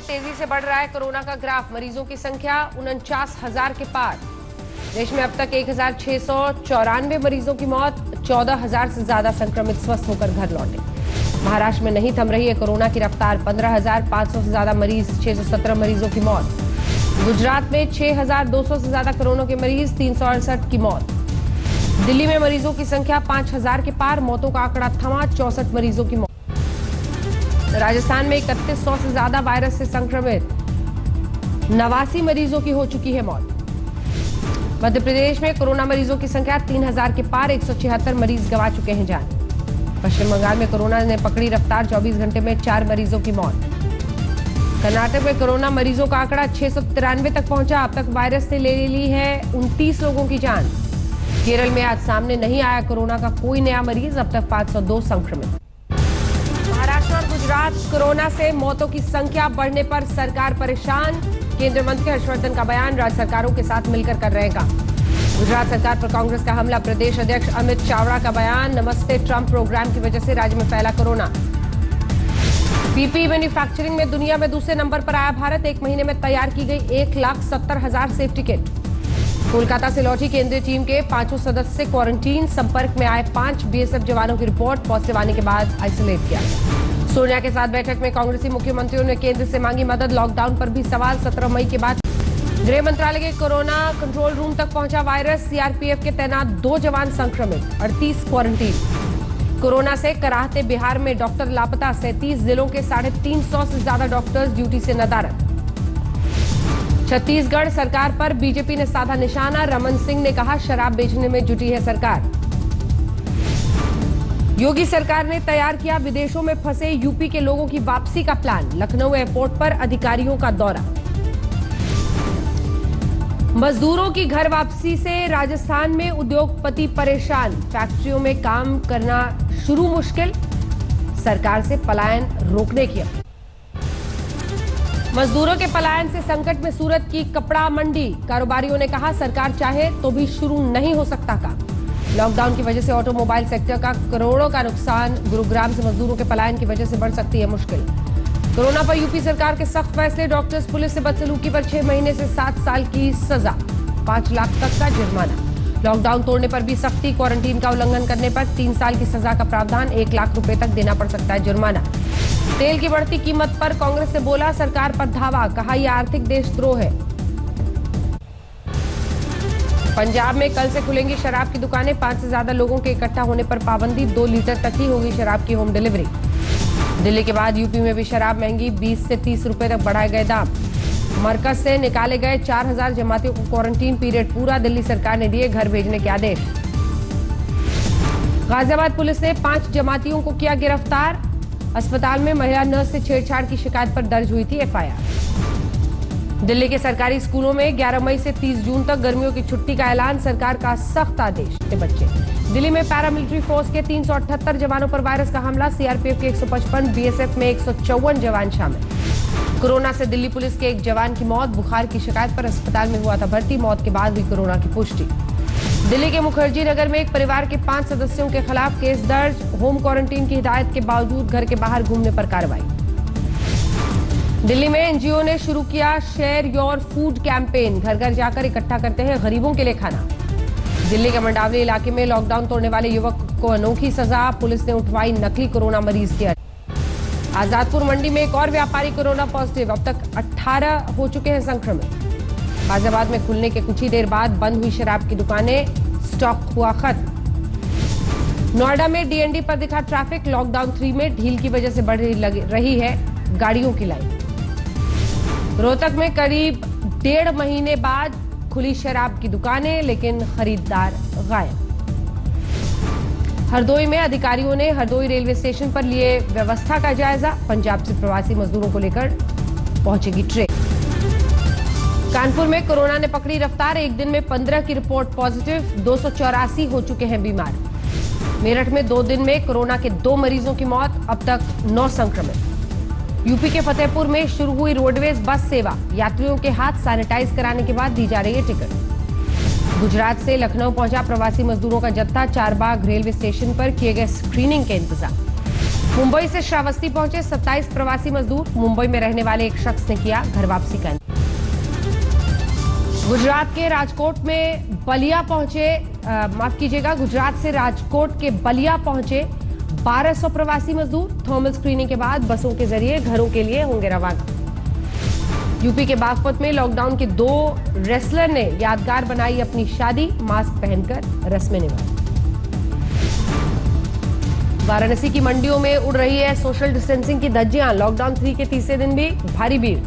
तेजी से बढ़ रहा है कोरोना का ग्राफ। मरीजों की संख्या 49,000 के पार। देश में अब तक 1,694 मरीजों की मौत, 14,000 से ज्यादा संक्रमित स्वस्थ होकर घर लौटे। महाराष्ट्र में नहीं थम रही है कोरोना की रफ्तार। 15,500 से ज्यादा मरीज, 617 मरीजों की मौत। गुजरात में 6,200 से ज्यादा कोरोना के मरीज, 368 की मौत। दिल्ली में मरीजों की संख्या 5,000 के पार, मौतों का आंकड़ा थमा, 64 मरीजों की मौत। राजस्थान में 3100 से ज्यादा वायरस से संक्रमित, 89 मरीजों की हो चुकी है मौत। मध्य प्रदेश में कोरोना मरीजों की संख्या 3,000 के पार, 176 मरीज गंवा चुके हैं जान। पश्चिम बंगाल में कोरोना ने पकड़ी रफ्तार, 24 घंटे में 4 मरीजों की मौत। कर्नाटक में कोरोना मरीजों का आंकड़ा 693 तक पहुंचा। अब तक वायरस ने ले ली है 29 लोगों की जान। केरल में आज सामने नहीं आया कोरोना का कोई नया मरीज, अब तक 502 संक्रमित। महाराष्ट्र और गुजरात कोरोना से मौतों की संख्या बढ़ने पर सरकार परेशान। केंद्रीय मंत्री हर्षवर्धन का बयान, राज्य सरकारों के साथ मिलकर कर रहे काम। गुजरात सरकार पर कांग्रेस का हमला, प्रदेश अध्यक्ष अमित चावड़ा का बयान, नमस्ते ट्रंप प्रोग्राम की वजह से राज्य में फैला कोरोना। पीपीई मैन्युफैक्चरिंग में दुनिया में दूसरे नंबर पर आया भारत। 1 महीने में तैयार की गई 1,70,000 सेफ्टी किट। कोलकाता से लौटी केंद्रीय टीम के 5 सदस्य क्वारंटीन, संपर्क में आए 5 बीएसएफ जवानों की रिपोर्ट पॉजिटिव आने के बाद आइसोलेट किया। सोनिया के साथ बैठक में कांग्रेसी मुख्यमंत्रियों ने केंद्र से मांगी मदद। लॉकडाउन पर भी सवाल। 17 मई के बाद गृह मंत्रालय के कोरोना कंट्रोल रूम तक पहुंचा वायरस। सीआरपीएफ के तैनात 2 जवान संक्रमित, 38 क्वारंटीन। कोरोना से कराहते बिहार में डॉक्टर लापता, 37 जिलों के 350 से ज्यादा डॉक्टर्स ड्यूटी से नदारद। छत्तीसगढ़ सरकार पर बीजेपी ने साधा निशाना। रमन सिंह ने कहा, शराब बेचने में जुटी है सरकार। योगी सरकार ने तैयार किया विदेशों में फंसे यूपी के लोगों की वापसी का प्लान। लखनऊ एयरपोर्ट पर अधिकारियों का दौरा। मजदूरों की घर वापसी से राजस्थान में उद्योगपति परेशान। फैक्ट्रियों में काम करना शुरू मुश्किल, सरकार से पलायन रोकने की अपील। मजदूरों के पलायन से संकट में सूरत की कपड़ा मंडी। कारोबारियों ने कहा, सरकार चाहे तो भी शुरू नहीं हो सकता काम। लॉकडाउन की वजह से ऑटोमोबाइल सेक्टर का करोड़ों का नुकसान। गुरुग्राम से मजदूरों के पलायन की वजह से बढ़ सकती है मुश्किल। कोरोना पर यूपी सरकार के सख्त फैसले। डॉक्टर्स पुलिस से बदसलूकी पर 6 महीने से 7 साल की सजा, 5 लाख तक का जुर्माना। लॉकडाउन तोड़ने पर भी सख्ती। क्वारंटीन का उल्लंघन करने पर 3 साल की सजा का प्रावधान, 1 लाख रुपए तक देना पड़ सकता है जुर्माना। तेल की बढ़ती कीमत पर कांग्रेस ने बोला सरकार पर धावा, कहा यह आर्थिक देशद्रोह है। पंजाब में कल से खुलेंगी शराब की दुकानें। 5 से ज्यादा लोगों के इकट्ठा होने पर पाबंदी, 2 लीटर तक ही होगी शराब की होम डिलीवरी। दिल्ली के बाद यूपी में भी शराब महंगी, 20 से 30 रुपए तक बढ़ाए गए दाम। मरकज से निकाले गए 4,000 जमातियों को क्वारंटीन पीरियड पूरा। दिल्ली सरकार ने दिए घर भेजने के आदेश। गाजियाबाद पुलिस ने 5 जमातियों को किया गिरफ्तार। अस्पताल में महिला नर्स से छेड़छाड़ की शिकायत पर दर्ज हुई थी एफआईआर। दिल्ली के सरकारी स्कूलों में 11 मई से 30 जून तक गर्मियों की छुट्टी का ऐलान, सरकार का सख्त आदेश। बच्चे दिल्ली में पैरामिलिट्री फोर्स के 378 जवानों पर वायरस का हमला। सीआरपीएफ के 155, बीएसएफ में 154 जवान शामिल। कोरोना से दिल्ली पुलिस के 1 जवान की मौत। बुखार की शिकायत पर अस्पताल में हुआ था भर्ती, मौत के बाद हुई कोरोना की पुष्टि। दिल्ली के मुखर्जी नगर में एक परिवार के 5 सदस्यों के खिलाफ केस दर्ज। होम क्वारंटीन की हिदायत के बावजूद घर के बाहर घूमने पर कार्रवाई। दिल्ली में एनजीओ ने शुरू किया शेयर योर फूड कैंपेन। घर घर जाकर इकट्ठा करते हैं गरीबों के लिए खाना। दिल्ली के मंडावली इलाके में लॉकडाउन तोड़ने वाले युवक को अनोखी सजा। पुलिस ने उठवाई नकली कोरोना मरीज की। आजादपुर मंडी में एक और व्यापारी कोरोना पॉजिटिव, अब तक 18 हो चुके हैं संक्रमित। गाजियाबाद में खुलने के कुछ ही देर बाद बंद हुई शराब की दुकानें, स्टॉक हुआ खत्म। नोएडा में डीएनडी पर दिखा ट्रैफिक। लॉकडाउन 3 में ढील की वजह से बढ़ रही है गाड़ियों की लाइन। रोहतक में करीब 1.5 महीने बाद खुली शराब की दुकानें, लेकिन खरीदार गायब। हरदोई में अधिकारियों ने हरदोई रेलवे स्टेशन पर लिए व्यवस्था का जायजा। पंजाब से प्रवासी मजदूरों को लेकर पहुंचेगी ट्रेन। कानपुर में कोरोना ने पकड़ी रफ्तार। एक दिन में 15 की रिपोर्ट पॉजिटिव, 284 हो चुके हैं बीमार। मेरठ में 2 दिन में कोरोना के 2 मरीजों की मौत, अब तक 9 संक्रमित। यूपी के फतेहपुर में शुरू हुई रोडवेज बस सेवा। यात्रियों के हाथ सैनिटाइज कराने के बाद दी जा रही है टिकट। गुजरात से लखनऊ पहुंचा प्रवासी मजदूरों का जत्था। चारबाग रेलवे स्टेशन पर किए गए स्क्रीनिंग के इंतजाम। मुंबई से श्रावस्ती पहुंचे 27 प्रवासी मजदूर। मुंबई में रहने वाले एक शख्स ने किया घर वापसी का। गुजरात के राजकोट में बलिया पहुंचे गुजरात से राजकोट के बलिया पहुंचे 1200 प्रवासी मजदूर। थर्मल स्क्रीनिंग के बाद बसों के जरिए घरों के लिए होंगे रवाना। यूपी के बागपत में लॉकडाउन के 2 रेसलर ने यादगार बनाई अपनी शादी, मास्क पहनकर रस्में निभाई। वाराणसी की मंडियों में उड़ रही है सोशल डिस्टेंसिंग की धज्जियां। लॉकडाउन 3 के तीसरे दिन भी भारी भीड़।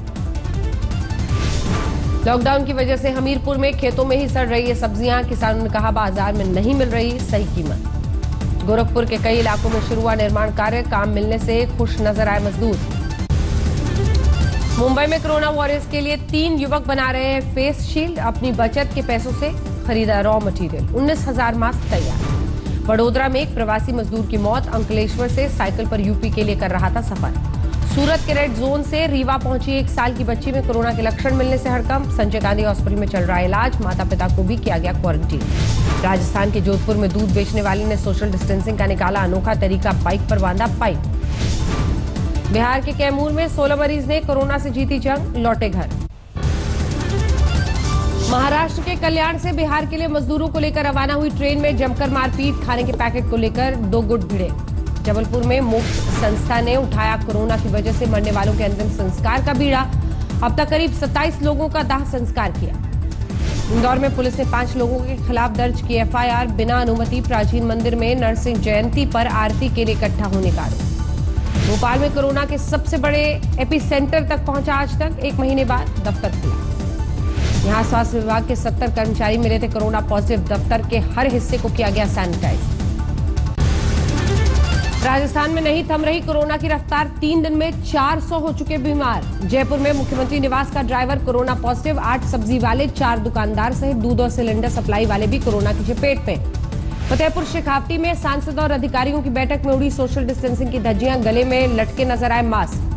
लॉकडाउन की वजह से हमीरपुर में खेतों में ही सड़ रही है सब्जियां। किसानों ने कहा बाजार में नहीं मिल रही सही कीमत। गोरखपुर के कई इलाकों में शुरू हुआ निर्माण कार्य, काम मिलने से खुश नजर आए मजदूर। मुंबई में कोरोना वॉरियर्स के लिए 3 युवक बना रहे हैं फेस शील्ड। अपनी बचत के पैसों से खरीदा रॉ मटेरियल। 19,000 मास्क तैयार। बड़ोदरा में एक प्रवासी मजदूर की मौत। अंकलेश्वर से साइकिल पर यूपी के लिए कर रहा था सफर। सूरत के रेड जोन से रीवा पहुंची 1 साल की बच्ची में कोरोना के लक्षण मिलने से हड़कंप। संजय गांधी हॉस्पिटल में चल रहा है इलाज। माता पिता को भी किया गया क्वारंटीन। राजस्थान के जोधपुर में दूध बेचने वाली ने सोशल डिस्टेंसिंग का निकाला अनोखा तरीका। बाइक पर बांधा पाइप। बिहार के कैमूर में 16 मरीज ने कोरोना से जीती जंग, लौटे घर। महाराष्ट्र के कल्याण से बिहार के लिए मजदूरों को लेकर रवाना हुई ट्रेन में जमकर मारपीट। खाने के पैकेट को लेकर 2 गुट भिड़े। जबलपुर में मोक्ष संस्था ने उठाया कोरोना की वजह से मरने वालों के अंतिम संस्कार का बीड़ा। अब तक करीब 27 लोगों का दाह संस्कार किया। इंदौर में पुलिस ने 5 लोगों के खिलाफ दर्ज की एफआईआर। बिना अनुमति प्राचीन मंदिर में नरसिंह जयंती पर आरती के लिए इकट्ठा होने का आरोप। भोपाल में कोरोना के सबसे बड़े एपिसेंटर तक पहुंचा आज तक। 1 महीने बाद दफ्तर खुला। यहां स्वास्थ्य विभाग के 70 कर्मचारी मिले थे कोरोना पॉजिटिव। दफ्तर के हर हिस्से को किया गया सैनिटाइज। राजस्थान में नहीं थम रही कोरोना की रफ्तार। 3 दिन में 400 हो चुके बीमार। जयपुर में मुख्यमंत्री निवास का ड्राइवर कोरोना पॉजिटिव। 8 सब्जी वाले, 4 दुकानदार सहित दूध और सिलेंडर सप्लाई वाले भी कोरोना की चपेट में। फतेहपुर शेखावटी में सांसद और अधिकारियों की बैठक में उड़ी सोशल डिस्टेंसिंग की धज्जियां। गले में लटके नजर आए मास्क।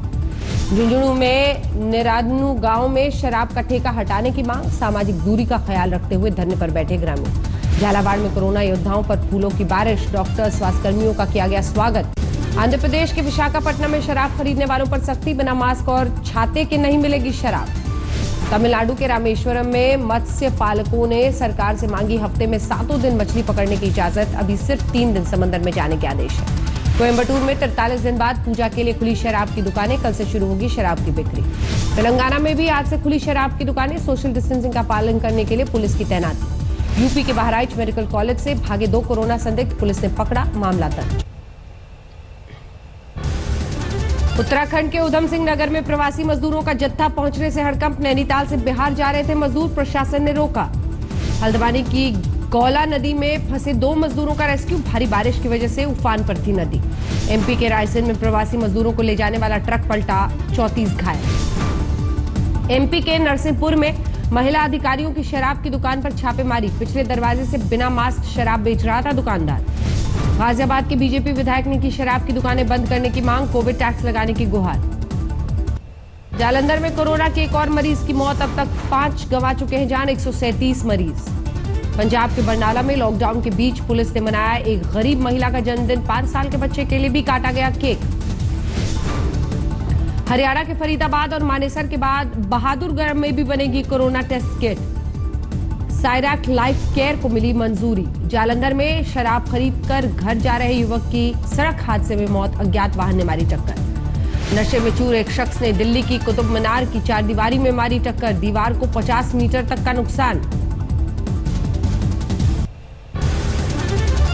झुंझुनू में निरादनू गांव में शराब का ठेका हटाने की मांग। सामाजिक दूरी का ख्याल रखते हुए धरने पर बैठे ग्रामीण। झालावाड़ में कोरोना योद्धाओं पर फूलों की बारिश। डॉक्टर, स्वास्थ्यकर्मियों का किया गया स्वागत। आंध्र प्रदेश के विशाखापट्टनम में शराब खरीदने वालों पर सख्ती। बिना मास्क और छाते के नहीं मिलेगी शराब। तमिलनाडु के रामेश्वरम में मत्स्य पालकों ने सरकार से मांगी हफ्ते में 7 दिन मछली पकड़ने की इजाजत। अभी सिर्फ 3 दिन समंदर में जाने के आदेश है। कोयम्बटूर में 43 दिन बाद पूजा के लिए खुली शराब की दुकानें। कल से शुरू होगी शराब की बिक्री। तेलंगाना में भी आज से खुली शराब की दुकानें। सोशल डिस्टेंसिंग का पालन करने के लिए पुलिस की तैनाती। यूपी के बहराइच मेडिकल कॉलेज से भागे 2 कोरोना संदिग्ध। पुलिस ने पकड़ा, मामला दर्ज। उत्तराखंड के उधम सिंह नगर में प्रवासी मजदूरों का जत्था पहुंचने से हड़कंप। नैनीताल से बिहार जा रहे थे मजदूर, प्रशासन ने रोका। हल्द्वानी की गौला नदी में फंसे 2 मजदूरों का रेस्क्यू। भारी बारिश की वजह से उफान पर थी नदी। एमपी के रायसेन में प्रवासी मजदूरों को ले जाने वाला ट्रक पलटा, 34 घायल। एमपी के नरसिंहपुर में महिला अधिकारियों की शराब की दुकान पर छापेमारी। पिछले दरवाजे से बिना मास्क शराब बेच रहा था दुकानदार। गाजियाबाद के बीजेपी विधायक ने की शराब की दुकानें बंद करने की मांग। कोविड टैक्स लगाने की गुहार। जालंधर में कोरोना के एक और मरीज की मौत। अब तक 5 गंवा चुके हैं जान। 137 मरीज। पंजाब के बरनाला में लॉकडाउन के बीच पुलिस ने मनाया एक गरीब महिला का जन्मदिन। 5 साल के बच्चे के लिए भी काटा गया केक। हरियाणा के फरीदाबाद और मानेसर के बाद बहादुरगढ़ में भी बनेगी कोरोना टेस्ट किट। साइरैक लाइफ केयर को मिली मंजूरी। जालंधर में शराब खरीदकर घर जा रहे युवक की सड़क हादसे में मौत। अज्ञात वाहन ने मारी टक्कर। नशे में चूर एक शख्स ने दिल्ली की कुतुब मीनार की 4 दीवारी में मारी टक्कर। दीवार को 50 मीटर तक का नुकसान।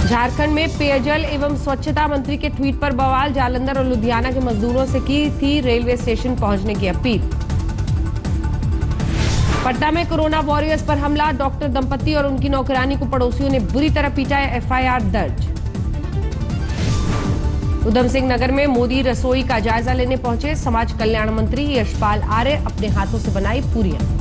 झारखंड में पेयजल एवं स्वच्छता मंत्री के ट्वीट पर बवाल। जालंधर और लुधियाना के मजदूरों से की थी रेलवे स्टेशन पहुंचने की अपील। पटना में कोरोना वॉरियर्स पर हमला। डॉक्टर दंपति और उनकी नौकरानी को पड़ोसियों ने बुरी तरह पीटा। एफआईआर दर्ज। उधम सिंह नगर में मोदी रसोई का जायजा लेने पहुंचे। समाज कल्याण मंत्री यशपाल आर्य अपने हाथों से बनाई पूरियां।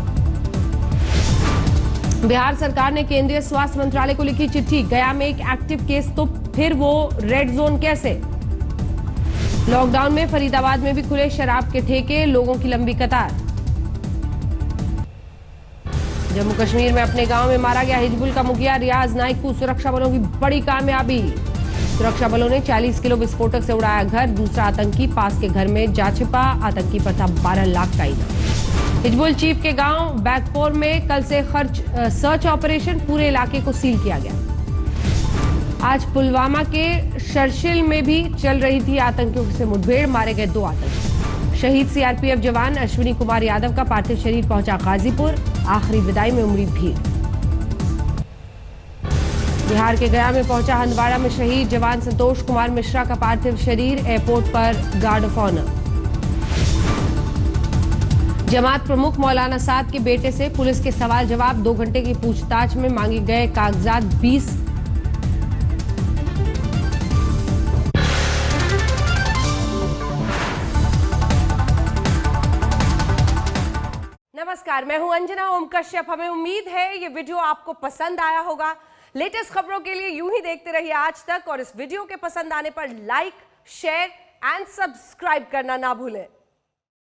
बिहार सरकार ने केंद्रीय स्वास्थ्य मंत्रालय को लिखी चिट्ठी। गया में एक एक्टिव केस तो फिर वो रेड जोन कैसे। लॉकडाउन में फरीदाबाद में भी खुले शराब के ठेके। लोगों की लंबी कतार। जम्मू कश्मीर में अपने गांव में मारा गया हिजबुल का मुखिया रियाज नाइक को सुरक्षा बलों की बड़ी कामयाबी। सुरक्षा बलों ने 40 किलो विस्फोटक से उड़ाया घर, दूसरा आतंकी पास के घर में जा छिपा, आतंकी पर था 12 लाख का इनाम। हिजबुल चीफ के गांव बैकपोर में कल से सर्च ऑपरेशन, पूरे इलाके को सील किया गया। आज पुलवामा के शर्शिल में भी चल रही थी आतंकियों से मुठभेड़, मारे गए 2 आतंकी। शहीद सीआरपीएफ जवान अश्विनी कुमार यादव का पार्थिव शरीर पहुंचा गाजीपुर, आखिरी विदाई में उमड़ी भीड़। बिहार के गया में पहुंचा हंदवाड़ा में शहीद जवान संतोष कुमार मिश्रा का पार्थिव शरीर, एयरपोर्ट पर गार्ड ऑफ ऑनर। जमात प्रमुख मौलाना साद के बेटे से पुलिस के सवाल जवाब, 2 घंटे की पूछताछ में मांगे गए कागजात 20। नमस्कार, मैं हूं अंजना ओम कश्यप। हमें उम्मीद है ये वीडियो आपको पसंद आया होगा। लेटेस्ट खबरों के लिए यूं ही देखते रहिए आज तक, और इस वीडियो के पसंद आने पर लाइक, शेयर एंड सब्सक्राइब करना ना भूलें।